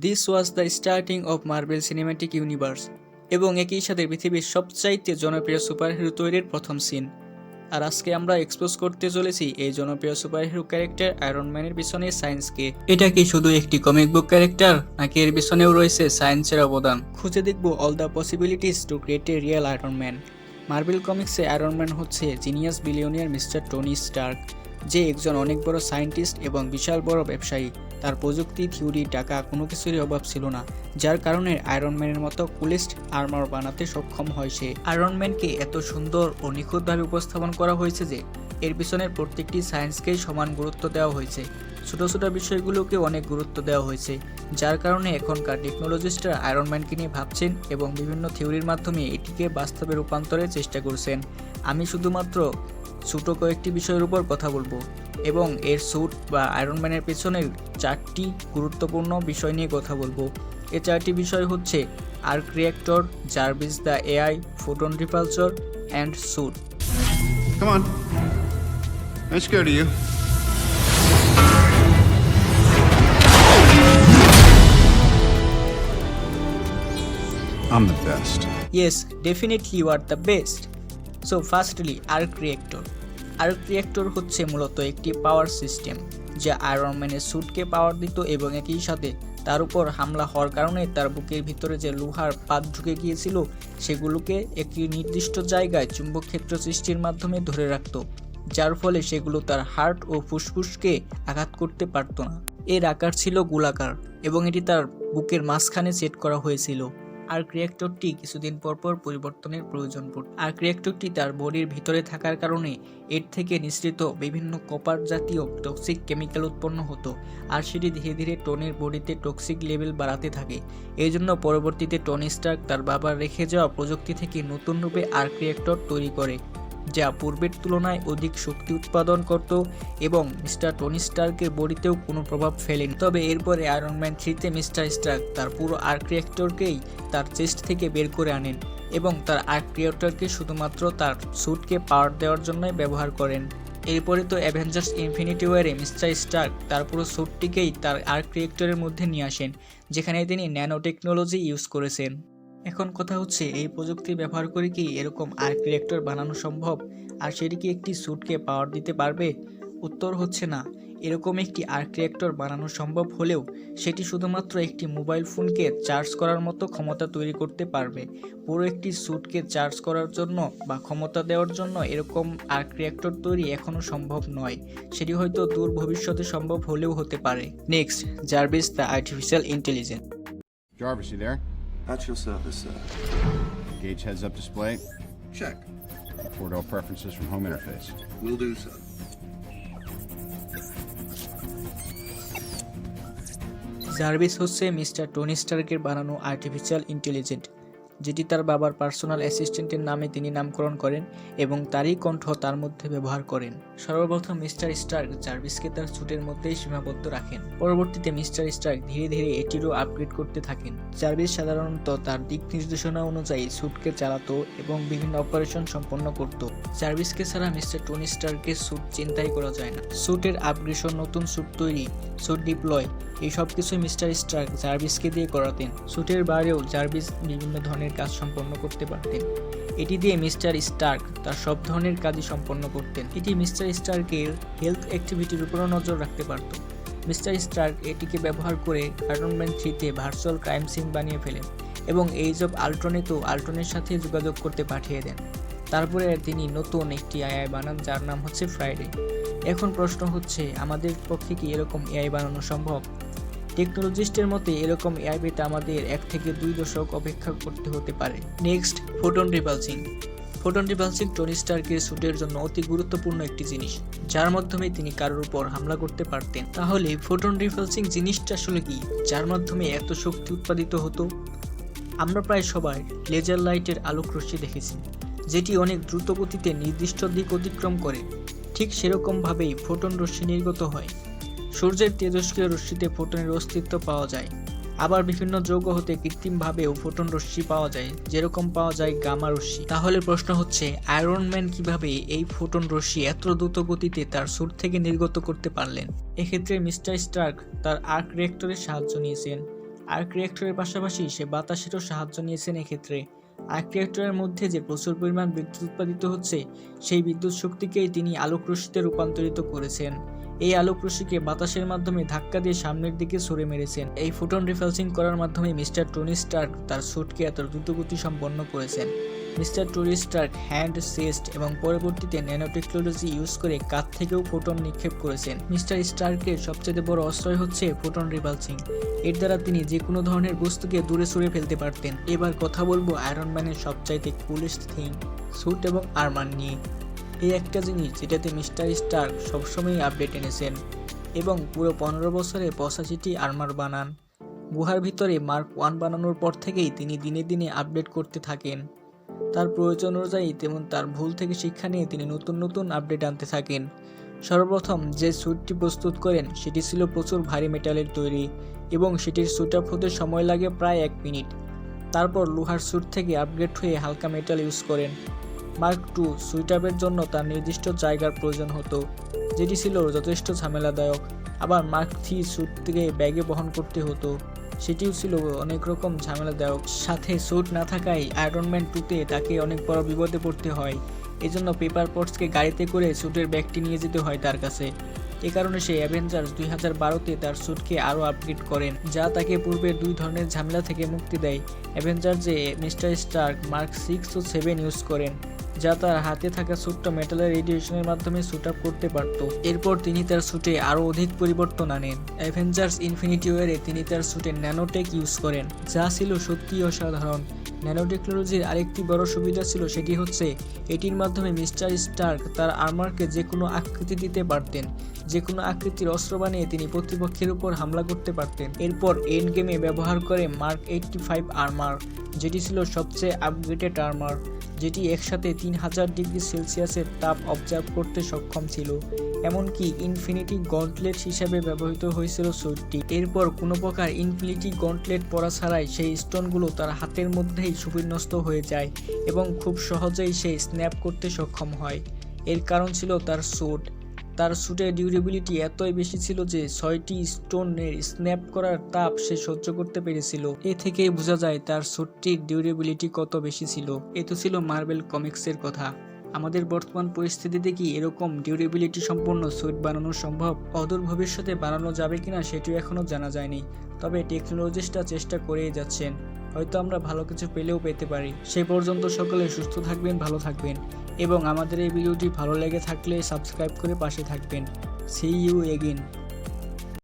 This was the starting of marble cinematic universe এবং একই সাথে পৃথিবীর সবচাইতে জনপ্রিয় সুপারহিরো তৈরির প্রথম সিন। আর আজকে আমরা এক্সপোজ করতে চলেছি এই জনপ্রিয় সুপারহিরো ক্যারেক্টার আয়রন ম্যানের পিছনে সায়েন্সকে। এটা কি শুধু একটি কমিক বুক ক্যারেক্টার, নাকি এর পিছনেও রয়েছে সায়েন্সের অবদান? খুঁজে দেখব all the possibilities to create a real Iron Man. Marvel কমিক্সে আয়রন ম্যান হচ্ছে genius billionaire mister Tony Stark, যে একজন অনেক বড় সায়েন্টিস্ট এবং বিশাল বড় ব্যবসায়ী। তার প্রযুক্তি, থিওরি, টাকা কোনো কিছুরই অভাব ছিল না, যার কারণে আয়রন ম্যানের মতো কুলেস্ট আর্মার বানাতে সক্ষম হয় সে। আয়রন ম্যানকে এত সুন্দর ও নিখুঁতভাবে উপস্থাপন করা হয়েছে যে এর পিছনের প্রত্যেকটি সায়েন্সকেই সমান গুরুত্ব দেওয়া হয়েছে। ছোট ছোট বিষয়গুলোকে অনেক গুরুত্ব দেওয়া হয়েছে, যার কারণে এখনকার টেকনোলজিস্টরা আয়রন ম্যানকে নিয়ে ভাবছেন এবং বিভিন্ন থিওরির মাধ্যমে এটিকে বাস্তবে রূপান্তরের চেষ্টা করছেন। আমি শুধুমাত্র ছোট কয়েকটি বিষয়ের উপর কথা বলবো এবং এর স্যুট বা আয়রন ম্যানের পেছনের 4টি গুরুত্বপূর্ণ বিষয় নিয়ে কথা বলবো। এই 4টি বিষয় হচ্ছে arc reactor, Jarvis the AI, photon repulsor and suit. Come on. Let's go to you. I'm the best. Yes, definitely you are the best. So firstly, arc reactor. Arc reactor হচ্ছে মূলত একটি পাওয়ার সিস্টেম যা iron ম্যানের স্যুটকে পাওয়ার দিত এবং একই সাথে তার উপর হামলা হওয়ার কারণে তার বুকের ভিতরে যে লোহার পাত ঢুকে গিয়েছিল সেগুলোকে একটি নির্দিষ্ট জায়গায় চুম্বক ক্ষেত্র সৃষ্টির মাধ্যমে ধরে রাখত, যার ফলে সেগুলো তার হার্ট ও ফুসফুসকে আঘাত করতে পারত না। এর আকার ছিল গোলাকার এবং এটি তার বুকের মাঝখানে সেট করা হয়েছিল। আর্ক রিঅ্যাক্টরটি কিছুদিন পর পর পরিবর্তনের প্রয়োজন পড়ত। আর্ক রিঅ্যাক্টরটি তার বডির ভিতরে থাকার কারণে এর থেকে নিঃসৃত বিভিন্ন কপার জাতীয় টক্সিক কেমিক্যাল উৎপন্ন হতো, আর সেটি ধীরে ধীরে টনির বডিতে টক্সিক লেভেল বাড়াতে থাকে। এই জন্য পরবর্তীতে টনি স্টার্ক তার বাবার রেখে যাওয়া প্রযুক্তি থেকে নতুন রূপে আর্ক রিঅ্যাক্টর তৈরি করে, যা পূর্বের তুলনায় অধিক শক্তি উৎপাদন করত এবং মিস্টার টনি স্টার্কের বডিতেও কোনো প্রভাব ফেলেনি। তবে এরপরে আয়রন ম্যান 3-তে মিস্টার স্টার্ক তার পুরো আর্ক রিঅ্যাক্টরকেই তার চেস্ট থেকে বের করে আনেন এবং তার আর্ক রিঅ্যাক্টরকে শুধুমাত্র তার স্যুটকে পাওয়ার দেওয়ার জন্যই ব্যবহার করেন। এরপরে তো অ্যাভেঞ্জার্স ইনফিনিটি ওয়ারে মিস্টার স্টার্ক তার পুরো স্যুটটিকেই তার আর্ক রিঅ্যাক্টরের মধ্যে নিয়ে আসেন, যেখানে তিনি ন্যানো টেকনোলজি ইউজ করেছেন। এখন কথা হচ্ছে, এই প্রযুক্তি ব্যবহার করে কি এরকম আর্ক রিঅ্যাক্টর বানানো সম্ভব, আর সেটি কি একটি স্যুটকে পাওয়ার দিতে পারবে? উত্তর হচ্ছে না। এরকম একটি আর্ক রিঅ্যাক্টর বানানো সম্ভব হলেও সেটি শুধুমাত্র একটি মোবাইল ফোনকে চার্জ করার মতো ক্ষমতা তৈরি করতে পারবে। পুরো একটি স্যুটকে চার্জ করার জন্য বা ক্ষমতা দেওয়ার জন্য এরকম আর্ক রিঅ্যাক্টর তৈরি এখনও সম্ভব নয়। সেটি হয়তো দূর ভবিষ্যতে সম্ভব হলেও হতে পারে। Next, Jarvis the artificial intelligence. Jarvis, you there? At your service, sir. Gauge heads-up display. Check. Report all preferences from home interface. Will do, sir. Jarvis হচ্ছে মিস্টার টনি স্টার্কের বানানো আর্টিফিশিয়াল ইন্টেলিজেন্ট, যেটি তার বাবার পার্সোনাল অ্যাসিস্ট্যান্টের নামে তিনি নামকরণ করেন এবং তারই কণ্ঠ তার মধ্যে ব্যবহার করেন। সর্বপ্রথম মিস্টার স্টার্ক জার্ভিসকে তার স্যুটের মধ্যেই সীমাবদ্ধ রাখেন। পরবর্তীতে মিস্টার স্টার্ক ধীরে ধীরে এটিরও আপগ্রেড করতে থাকেন। জার্ভিস সাধারণত তার দিক নির্দেশনা অনুযায়ী স্যুটকে চালাতো এবং বিভিন্ন অপারেশন সম্পন্ন করত। জার্ভিসকে ছাড়া মিস্টার টনি স্টার্কের স্যুট চিন্তাই করা যায় না। স্যুটের আপগ্রেশন, নতুন স্যুট তৈরি, স্যুট ডিপ্লয়, এই সব কিছুই মিস্টার স্টার্ক জার্ভিসকে দিয়ে করাতেন। স্যুটের বাইরেও জার্ভিস বিভিন্ন ধরনের কাজ সম্পন্ন করতে পারতেন। এটি দিয়ে মিস্টার স্টার্ক তার সব ধরনের কাজই সম্পন্ন করতেন। এটি মিস্টার স্টার্কের হেলথ অ্যাক্টিভিটির উপরও নজর রাখতে পারত। মিস্টার স্টার্ক এটিকে ব্যবহার করে আয়রন ম্যান 3-তে ভার্চুয়াল ক্রাইম সিন বানিয়ে ফেলেন এবং এইজ অফ আল্ট্রনেতেও আল্ট্রনের সাথে যোগাযোগ করতে পাঠিয়ে দেন। তারপরে তিনি নতুন একটি এআই বানান, যার নাম হচ্ছে ফ্রাইডে। এখন প্রশ্ন হচ্ছে, আমাদের পক্ষে কি এরকম এআই বানানো সম্ভব? টেকনোলজিস্টের মতে এরকম এআই পেতে আমাদের 1 থেকে 2 দশক অপেক্ষা করতে হতে পারে। Next, photon repulsing. Photon repulsing Tony স্টার্কের স্যুটের জন্য অতি গুরুত্বপূর্ণ একটি জিনিস, যার মাধ্যমে তিনি কারোর উপর হামলা করতে পারতেন। তাহলে ফোটন রিপালসিং জিনিসটা আসলে কি, যার মাধ্যমে এত শক্তি উৎপাদিত হতো? আমরা প্রায় সবাই লেজার লাইটের আলোক রশ্মি দেখেছি, যেটি অনেক দ্রুত গতিতে নির্দিষ্ট দিক অতিক্রম করে। ঠিক সেরকমভাবেই ফোটন রশ্মি নির্গত হয়। সূর্যের তেজস্ক্রিয় রশ্মিতে ফোটনের অস্তিত্ব পাওয়া যায়। আবার বিভিন্ন যৌগ হতে কৃত্রিমভাবেও ফোটন রশ্মি পাওয়া যায়, যেরকম পাওয়া যায় গামা রশ্মি। তাহলে প্রশ্ন হচ্ছে, আয়রন ম্যান কিভাবে এই ফোটন রশ্মি এত দ্রুত গতিতে তার স্যুট থেকে নির্গত করতে পারলেন? এক্ষেত্রে মিস্টার স্টার্ক তার আর্ক রিঅ্যাক্টরের সাহায্য নিয়েছেন। আর্ক রিঅ্যাক্টরের পাশাপাশি সে বাতাসেরও সাহায্য নিয়েছেন এক্ষেত্রে। আর্ক রিঅ্যাক্টরের মধ্যে যে প্রচুর পরিমাণ বিদ্যুৎ উৎপাদিত হচ্ছে, সেই বিদ্যুৎ শক্তিকেই তিনি আলোক রশ্মিতে রূপান্তরিত করেছেন। এই আলোক রশ্মিকে বাতাসের মাধ্যমে ধাক্কা দিয়ে সামনের দিকে সরে মেরেছেন। এই ফোটন রিফালসিং করার মাধ্যমে মিস্টার টনি স্টার্ক তার স্যুটকে এত দ্রুতগতি সম্পন্ন করেছেন। Mister Tony Starc hand, chest এবং পরবর্তীতে ন্যানো টেকনোলজি ইউজ করে কাঁধ থেকেও ফোটন নিক্ষেপ করেছেন। মিস্টার স্টার্কের সবচেয়ে বড় অস্ত্রই হচ্ছে ফোটন রিপালসিং। এর দ্বারা তিনি যে কোনো ধরনের বস্তুকে দূরে সরে ফেলতে পারতেন। এবার কথা বলবো আয়রন ম্যানের সবচাইতে কুলেস্ট থিং, স্যুট এবং আর্মার নিয়ে। এই একটা জিনিস যেটাতে মিস্টার স্টার্ক সবসময়ই আপডেট এনেছেন এবং পুরো 15 বছরে 85টি আর্মার বানান। গুহার ভিতরে মার্ক 1 বানানোর পর থেকেই তিনি দিনে দিনে আপডেট করতে থাকেন। তার প্রয়োজন অনুযায়ী তেমন তার ভুল থেকে শিক্ষা নিয়ে তিনি নতুন নতুন আপডেট আনতে থাকেন। সর্বপ্রথম যে স্যুটটি প্রস্তুত করেন সেটি ছিল প্রচুর ভারী মেটালের তৈরি এবং সেটির স্যুট আপ হতে সময় লাগে প্রায় 1 মিনিট। তারপর লোহার স্যুট থেকে আপগ্রেড হয়ে হালকা মেটাল ইউজ করেন। মার্ক 2 সুইট আপের জন্য তার নির্দিষ্ট জায়গার প্রয়োজন হতো, যেটি ছিল যথেষ্ট ঝামেলাদায়ক। আবার মার্ক 3 স্যুট থেকে ব্যাগে বহন করতে হতো, সেটিও ছিল অনেক রকম ঝামেলাদায়ক। সাথে স্যুট না থাকায় আয়রন ম্যান 2তে তাকে অনেক বড় বিপদে পড়তে হয়। এজন্য পেপার পটসকে গাড়িতে করে স্যুটের ব্যাগটি নিয়ে যেতে হয় তার কাছে। এ কারণে সে অ্যাভেঞ্জার্স 2012তে তার স্যুটকে আরও আপগ্রেড করেন, যা তাকে পূর্বের 2 ধরনের ঝামেলা থেকে মুক্তি দেয়। অ্যাভেঞ্জার্সে মিস্টার স্টার্ক মার্ক 6 ও 7 ইউজ করেন, যা তার হাতে থাকা স্যুটটা মেটালের রেডিয়েশনের মাধ্যমে স্যুট আপ করতে পারত। এরপর তিনি তার স্যুটে আরও অধিক পরিবর্তন আনেন। অ্যাভেঞ্জার্স ইনফিনিটি ওয়ারে তিনি তার স্যুটে ন্যানোটেক ইউজ করেন, যা ছিল সত্যিই অসাধারণ। ন্যানো টেকনোলজির আরেকটি বড় সুবিধা ছিল, সেটি হচ্ছে এটির মাধ্যমে মিস্টার স্টার্ক তার আর্মারকে যে কোনো আকৃতি দিতে পারতেন। যে কোনো আকৃতির অস্ত্র বানিয়ে তিনি প্রতিপক্ষের উপর হামলা করতে পারতেন। এরপর এন্ড গেমে ব্যবহার করে মার্ক 85 আর্মার, যেটি ছিল সবচেয়ে আপগ্রেডেড আর্মার, যেটি একসাথে 3000 ডিগ্রি সেলসিয়াসের তাপ অবজার্ভ করতে সক্ষম ছিল। এমনকি ইনফিনিটি গন্টলেট হিসেবে ব্যবহৃত হয়েছিল স্যুটটি। এরপর কোনো প্রকার ইনফিনিটি গন্টলেট পরা ছাড়াই সেই স্টোনগুলো তার হাতের মধ্যেই সুবিন্যস্ত হয়ে যায় এবং খুব সহজেই সে স্ন্যাপ করতে সক্ষম হয়। এর কারণ ছিল তার স্যুট। তার স্যুটের ডিউরেবিলিটি এতই বেশি ছিল যে 6টি স্টোনের স্ন্যাপ করার তাপ সে সহ্য করতে পেরেছিল। এ থেকেই বোঝা যায় তার স্যুটটির ডিউরেবিলিটি কত বেশি ছিল। এ তো ছিল মার্বেল কমিক্সের কথা। আমাদের বর্তমান পরিস্থিতিতে কি এরকম ডিউরেবিলিটি সম্পন্ন স্যুট বানানো সম্ভব? অদূর ভবিষ্যতে বানানো যাবে কিনা সেটিও এখনও জানা যায়নি, তবে টেকনোলজিস্টরা চেষ্টা করেই যাচ্ছেন। হয়তো আমরা ভালো কিছু পেলেও পেতে পারি। সে পর্যন্ত সকলে সুস্থ থাকবেন, ভালো থাকবেন এবং আমাদের এই ভিডিওটি ভালো লেগে থাকলে সাবস্ক্রাইব করে পাশে থাকবেন। See you again.